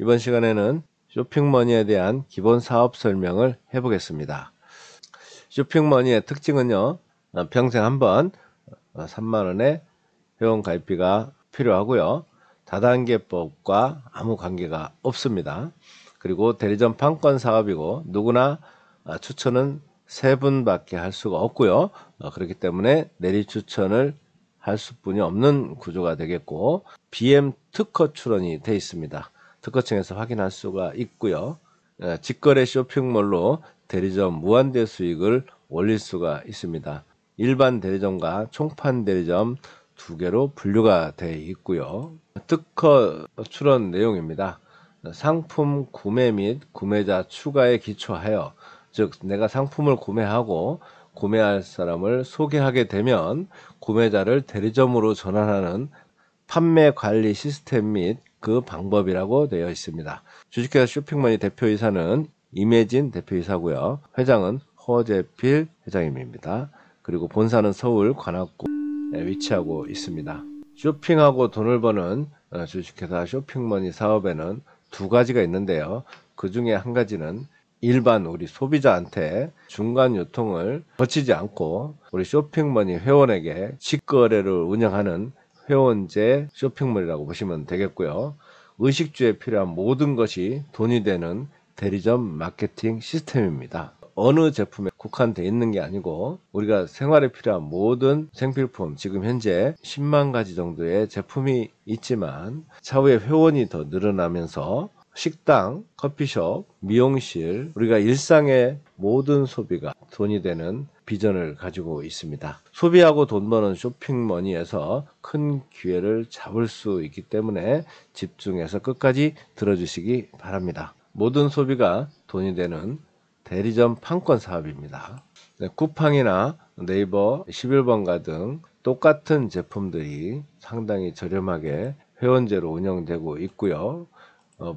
이번 시간에는 쇼핑머니에 대한 기본 사업 설명을 해보겠습니다. 쇼핑머니의 특징은요, 평생 한번 3만원의 회원 가입비가 필요하고요. 다단계법과 아무 관계가 없습니다. 그리고 대리점 판권 사업이고 누구나 추천은 3분밖에 할 수가 없고요. 그렇기 때문에 내리 추천을 할 수뿐이 없는 구조가 되겠고, BM 특허 출원이 되어 있습니다. 특허청에서 확인할 수가 있고요. 직거래 쇼핑몰로 대리점 무한대 수익을 올릴 수가 있습니다. 일반 대리점과 총판 대리점 두 개로 분류가 되어 있고요. 특허 출원 내용입니다. 상품 구매 및 구매자 추가에 기초하여, 즉 내가 상품을 구매하고 구매할 사람을 소개하게 되면 구매자를 대리점으로 전환하는 판매 관리 시스템 및 그 방법이라고 되어 있습니다. 주식회사 쇼핑머니 대표이사는 임혜진 대표이사고요. 회장은 허재필 회장님입니다. 그리고 본사는 서울 관악구에 위치하고 있습니다. 쇼핑하고 돈을 버는 주식회사 쇼핑머니 사업에는 두 가지가 있는데요. 그 중에 한 가지는 일반 우리 소비자한테 중간 유통을 거치지 않고 우리 쇼핑머니 회원에게 직거래를 운영하는 회원제 쇼핑몰이라고 보시면 되겠고요. 의식주에 필요한 모든 것이 돈이 되는 대리점 마케팅 시스템입니다. 어느 제품에 국한되어 있는 게 아니고 우리가 생활에 필요한 모든 생필품, 지금 현재 10만 가지 정도의 제품이 있지만 차후에 회원이 더 늘어나면서 식당, 커피숍, 미용실, 우리가 일상의 모든 소비가 돈이 되는 비전을 가지고 있습니다. 소비하고 돈 버는 쇼핑머니에서 큰 기회를 잡을 수 있기 때문에 집중해서 끝까지 들어주시기 바랍니다. 모든 소비가 돈이 되는 대리점 판권 사업입니다. 쿠팡이나 네이버 11번가 등 똑같은 제품들이 상당히 저렴하게 회원제로 운영되고 있고요.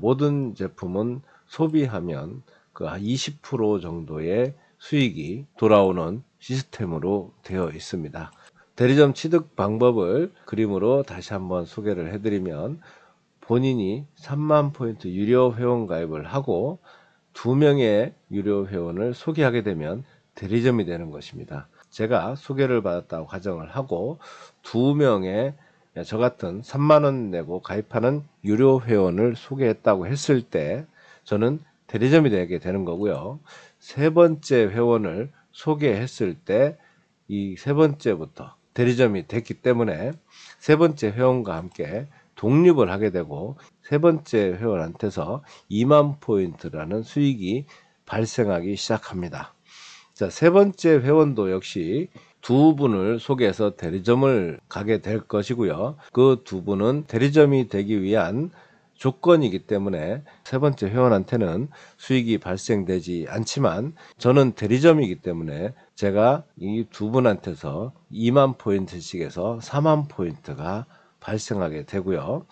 모든 제품은 소비하면 그 20% 정도의 수익이 돌아오는 시스템으로 되어 있습니다. 대리점 취득 방법을 그림으로 다시 한번 소개를 해드리면, 본인이 3만 포인트 유료 회원 가입을 하고 2명의 유료 회원을 소개하게 되면 대리점이 되는 것입니다. 제가 소개를 받았다고 가정을 하고 2명의 저 같은 3만원 내고 가입하는 유료 회원을 소개했다고 했을 때 저는 대리점이 되게 되는 거고요. 세 번째 회원을 소개했을 때 이 세 번째부터 대리점이 됐기 때문에 세 번째 회원과 함께 독립을 하게 되고 세 번째 회원한테서 2만 포인트라는 수익이 발생하기 시작합니다. 자, 세 번째 회원도 역시 두 분을 소개해서 대리점을 가게 될 것이고요. 그 두 분은 대리점이 되기 위한 조건이기 때문에 세 번째 회원한테는 수익이 발생되지 않지만 저는 대리점이기 때문에 제가 이 두 분한테서 2만 포인트씩에서 4만 포인트가 발생하게 되고요.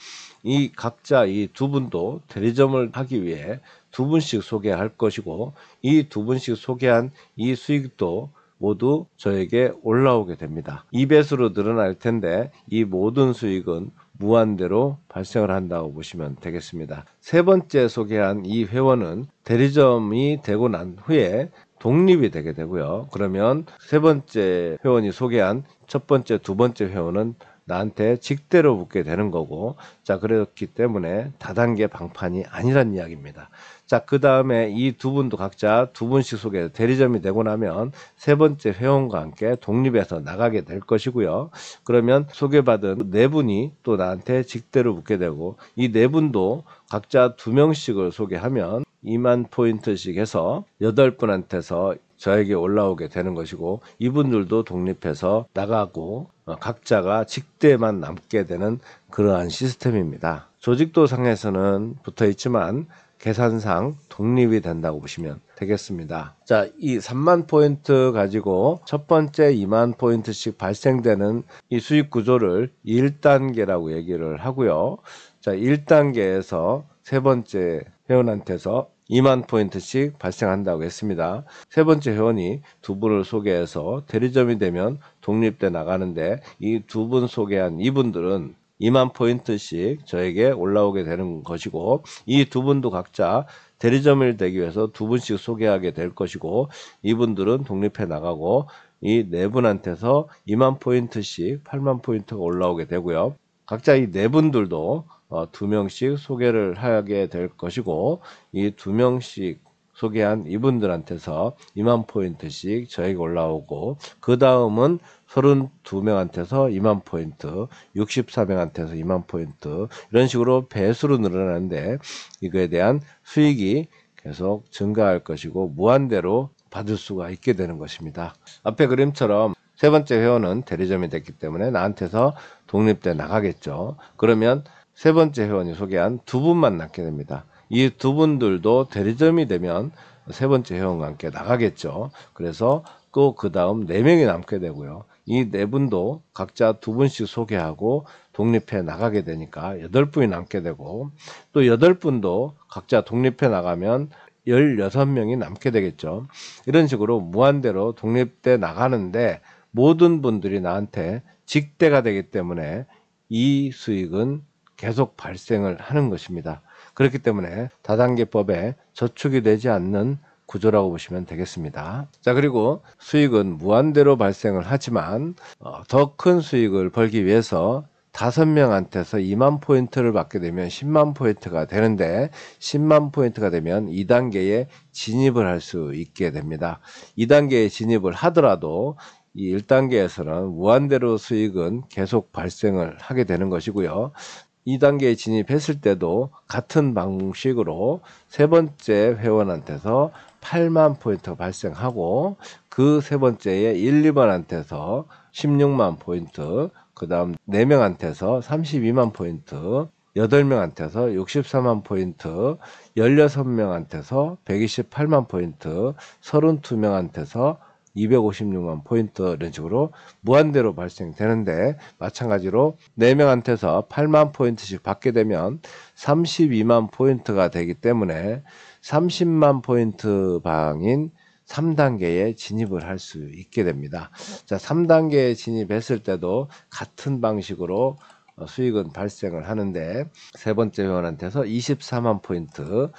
이 각자 이 두 분도 대리점을 하기 위해 두 분씩 소개할 것이고 이 두 분씩 소개한 이 수익도 모두 저에게 올라오게 됩니다. 2배수로 늘어날 텐데 이 모든 수익은 무한대로 발생을 한다고 보시면 되겠습니다. 세 번째 소개한 이 회원은 대리점이 되고 난 후에 독립이 되게 되고요. 그러면 세 번째 회원이 소개한 첫 번째, 두 번째 회원은 나한테 직대로 붙게 되는 거고, 자, 그렇기 때문에 다단계 방판이 아니란 이야기입니다. 자, 그 다음에 이 두 분도 각자 두 분씩 소개해서 대리점이 되고 나면 세 번째 회원과 함께 독립해서 나가게 될 것이고요. 그러면 소개받은 네 분이 또 나한테 직대로 붙게 되고 이 네 분도 각자 2명씩을 소개하면 2만 포인트씩 해서 8분한테서 저에게 올라오게 되는 것이고 이분들도 독립해서 나가고 각자가 직대만 남게 되는 그러한 시스템입니다. 조직도 상에서는 붙어 있지만 계산상 독립이 된다고 보시면 되겠습니다. 자, 이 3만 포인트 가지고 첫 번째 2만 포인트씩 발생되는 이 수익 구조를 1단계라고 얘기를 하고요. 자, 1단계에서 세 번째 회원한테서 2만 포인트씩 발생한다고 했습니다. 세 번째 회원이 두 분을 소개해서 대리점이 되면 독립돼 나가는데 이 두 분 소개한 이분들은 2만 포인트씩 저에게 올라오게 되는 것이고, 이 두 분도 각자 대리점을 되기 위해서 두 분씩 소개하게 될 것이고, 이분들은 독립해 나가고 이 네 분한테서 2만 포인트씩 8만 포인트가 올라오게 되고요. 각자 이 네 분들도 두 명씩 소개를 하게 될 것이고, 이 두 명씩 소개한 이분들한테서 2만 포인트씩 저에게 올라오고, 그 다음은 32명한테서 2만 포인트, 64명한테서 2만 포인트, 이런 식으로 배수로 늘어나는데, 이거에 대한 수익이 계속 증가할 것이고 무한대로 받을 수가 있게 되는 것입니다. 앞에 그림처럼 세 번째 회원은 대리점이 됐기 때문에 나한테서 독립돼 나가겠죠. 그러면 세 번째 회원이 소개한 두 분만 남게 됩니다. 이 두 분들도 대리점이 되면 세 번째 회원과 함께 나가겠죠. 그래서 또 그 다음 4명이 남게 되고요. 이 네 분도 각자 두 분씩 소개하고 독립해 나가게 되니까 8분이 남게 되고, 또 8분도 각자 독립해 나가면 16명이 남게 되겠죠. 이런 식으로 무한대로 독립돼 나가는데 모든 분들이 나한테 직대가 되기 때문에 이 수익은 계속 발생을 하는 것입니다. 그렇기 때문에 다단계법에 저축이 되지 않는 구조라고 보시면 되겠습니다. 자, 그리고 수익은 무한대로 발생을 하지만 더 큰 수익을 벌기 위해서 5명한테서 2만 포인트를 받게 되면 10만 포인트가 되는데, 10만 포인트가 되면 2단계에 진입을 할 수 있게 됩니다. 2단계에 진입을 하더라도 이 1단계에서는 무한대로 수익은 계속 발생을 하게 되는 것이고요. 2단계에 진입했을 때도 같은 방식으로 세 번째 회원한테서 8만 포인트가 발생하고, 그 세 번째에 1, 2번한테서 16만 포인트, 그 다음 4명한테서 32만 포인트, 8명한테서 64만 포인트, 16명한테서 128만 포인트, 32명한테서 256만 포인트, 이런 식으로 무한대로 발생되는데, 마찬가지로 4명한테서 8만 포인트씩 받게 되면 32만 포인트가 되기 때문에 30만 포인트 방인 3단계에 진입을 할 수 있게 됩니다. 자, 3단계에 진입했을 때도 같은 방식으로 수익은 발생을 하는데, 세 번째 회원한테서 24만 포인트,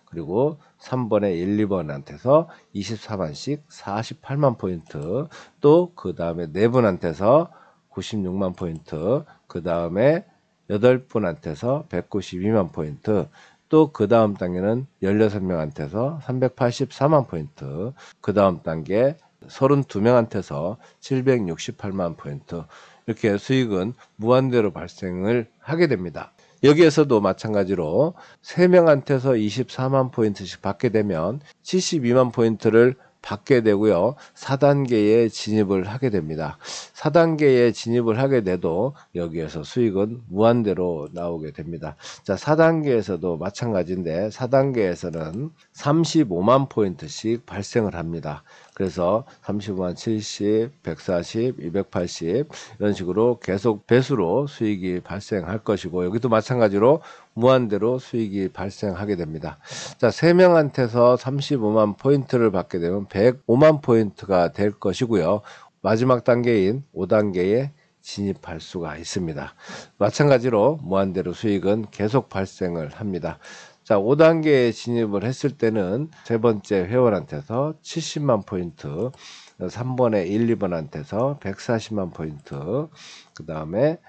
그리고 3번에 1, 2번한테서 24만씩 48만 포인트, 또 그 다음에 4분한테서 96만 포인트, 그 다음에 8분한테서 192만 포인트, 또 그 다음 단계는 16명한테서 384만 포인트, 그 다음 단계 32명한테서 768만 포인트, 이렇게 수익은 무한대로 발생을 하게 됩니다. 여기에서도 마찬가지로 3명한테서 24만 포인트씩 받게 되면 72만 포인트를 받게 되고요. 4단계에 진입을 하게 됩니다. 4단계에 진입을 하게 돼도 여기에서 수익은 무한대로 나오게 됩니다. 자, 4단계에서도 마찬가지인데 4단계에서는 35만 포인트씩 발생을 합니다. 그래서 35만 70, 140, 280 이런 식으로 계속 배수로 수익이 발생할 것이고, 여기도 마찬가지로 무한대로 수익이 발생하게 됩니다. 자, 3명한테서 35만 포인트를 받게 되면 105만 포인트가 될 것이고요. 마지막 단계인 5단계에 진입할 수가 있습니다. 마찬가지로 무한대로 수익은 계속 발생을 합니다. 자, 5단계에 진입을 했을 때는 세 번째 회원한테서 70만 포인트, 3번에 1, 2번한테서 140만 포인트, 그 다음에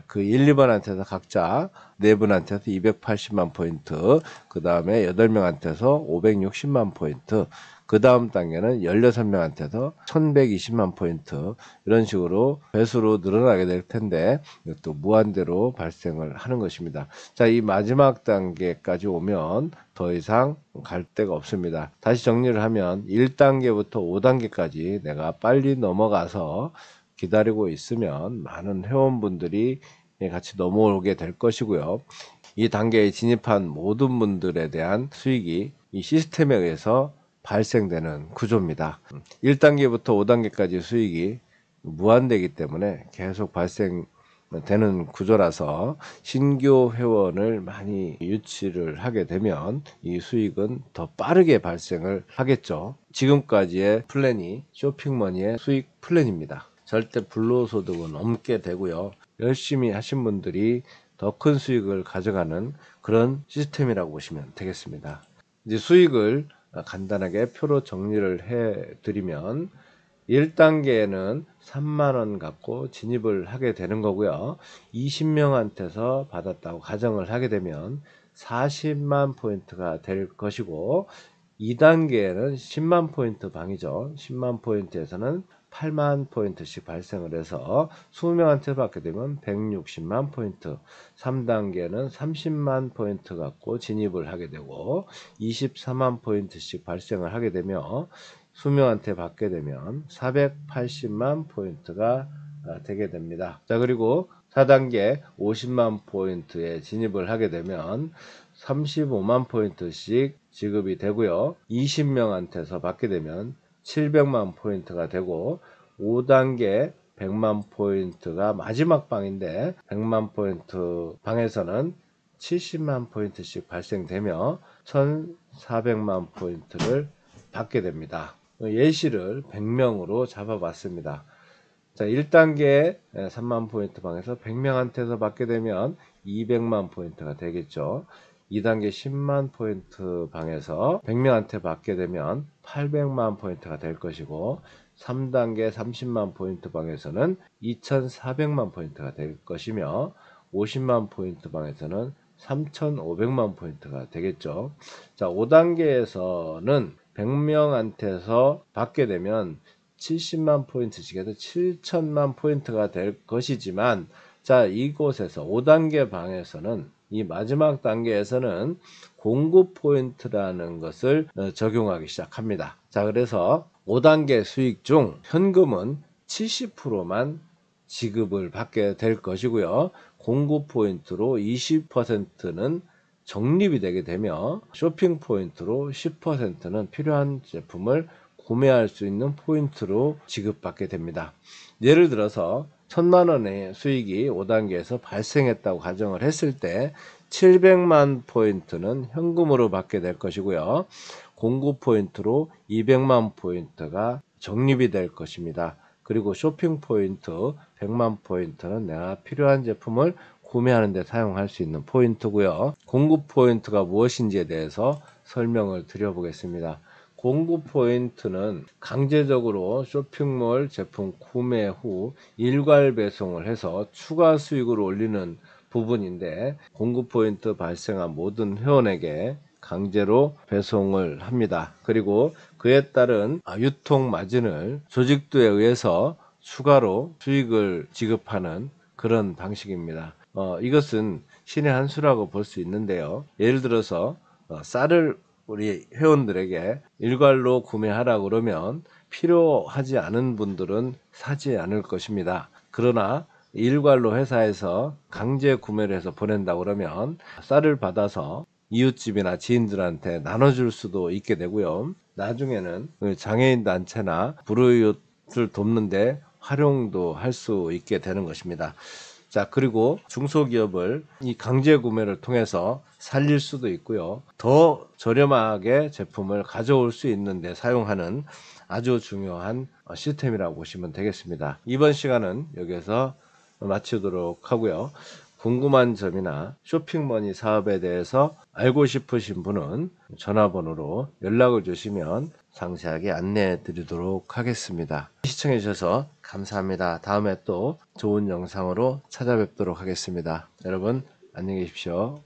그 1, 2번한테서 각자 4분한테서 280만 포인트, 그 다음에 8명한테서 560만 포인트, 그 다음 단계는 16명한테서 1120만 포인트, 이런 식으로 배수로 늘어나게 될 텐데 이것도 무한대로 발생을 하는 것입니다. 자, 이 마지막 단계까지 오면 더 이상 갈 데가 없습니다. 다시 정리를 하면 1단계부터 5단계까지 내가 빨리 넘어가서 기다리고 있으면 많은 회원분들이 같이 넘어오게 될 것이고요. 이 단계에 진입한 모든 분들에 대한 수익이 이 시스템에 의해서 발생되는 구조입니다. 1단계부터 5단계까지 수익이 무한되기 때문에 계속 발생되는 구조라서 신규 회원을 많이 유치를 하게 되면 이 수익은 더 빠르게 발생을 하겠죠. 지금까지의 플랜이 쇼핑머니의 수익 플랜입니다. 절대 불로소득은 없게 되고요. 열심히 하신 분들이 더 큰 수익을 가져가는 그런 시스템이라고 보시면 되겠습니다. 이제 수익을 간단하게 표로 정리를 해 드리면 1단계에는 3만원 갖고 진입을 하게 되는 거고요. 20명한테서 받았다고 가정을 하게 되면 40만 포인트가 될 것이고, 2단계에는 10만 포인트 방이죠. 10만 포인트에서는 8만 포인트씩 발생을 해서 20명한테 받게 되면 160만 포인트, 3단계는 30만 포인트 갖고 진입을 하게 되고 24만 포인트씩 발생을 하게 되며 수명한테 받게 되면 480만 포인트가 되게 됩니다. 자, 그리고 4단계 50만 포인트에 진입을 하게 되면 35만 포인트씩 지급이 되고요. 20명한테서 받게 되면 700만 포인트가 되고, 5단계 100만 포인트가 마지막 방인데 100만 포인트 방에서는 70만 포인트씩 발생되며 1400만 포인트를 받게 됩니다. 예시를 100명으로 잡아봤습니다. 자, 1단계 3만 포인트 방에서 100명한테서 받게 되면 200만 포인트가 되겠죠. 2단계 10만 포인트 방에서 100명한테 받게 되면 800만 포인트가 될 것이고, 3단계 30만 포인트 방에서는 2400만 포인트가 될 것이며, 50만 포인트 방에서는 3500만 포인트가 되겠죠. 자, 5단계에서는 100명한테서 받게 되면 70만 포인트씩 해서 7천만 포인트가 될 것이지만, 자, 이곳에서 5단계 방에서는 이 마지막 단계에서는 공급 포인트라는 것을 적용하기 시작합니다. 자, 그래서 5단계 수익 중 현금은 70%만 지급을 받게 될 것이고요. 공급 포인트로 20%는 적립이 되게 되며 쇼핑 포인트로 10%는 필요한 제품을 구매할 수 있는 포인트로 지급받게 됩니다. 예를 들어서 1000만 원의 수익이 5단계에서 발생했다고 가정을 했을 때 700만 포인트는 현금으로 받게 될 것이고요. 공급 포인트로 200만 포인트가 적립이 될 것입니다. 그리고 쇼핑 포인트 100만 포인트는 내가 필요한 제품을 구매하는 데 사용할 수 있는 포인트고요. 공급 포인트가 무엇인지에 대해서 설명을 드려보겠습니다. 공급 포인트는 강제적으로 쇼핑몰 제품 구매 후 일괄 배송을 해서 추가 수익을 올리는 부분인데, 공급 포인트 발생한 모든 회원에게 강제로 배송을 합니다. 그리고 그에 따른 유통 마진을 조직도에 의해서 추가로 수익을 지급하는 그런 방식입니다. 이것은 신의 한 수라고 볼 수 있는데요. 예를 들어서 쌀을 우리 회원들에게 일괄로 구매하라 그러면 필요하지 않은 분들은 사지 않을 것입니다. 그러나 일괄로 회사에서 강제 구매를 해서 보낸다 그러면 쌀을 받아서 이웃집이나 지인들한테 나눠줄 수도 있게 되고요. 나중에는 장애인 단체나 불우이웃을 돕는데 활용도 할 수 있게 되는 것입니다. 자, 그리고 중소기업을 이 강제 구매를 통해서 살릴 수도 있고요. 더 저렴하게 제품을 가져올 수 있는데 사용하는 아주 중요한 시스템이라고 보시면 되겠습니다. 이번 시간은 여기서 마치도록 하고요. 궁금한 점이나 쇼핑머니 사업에 대해서 알고 싶으신 분은 전화번호로 연락을 주시면 상세하게 안내해 드리도록 하겠습니다. 시청해 주셔서 감사합니다. 다음에 또 좋은 영상으로 찾아뵙도록 하겠습니다. 여러분 안녕히 계십시오.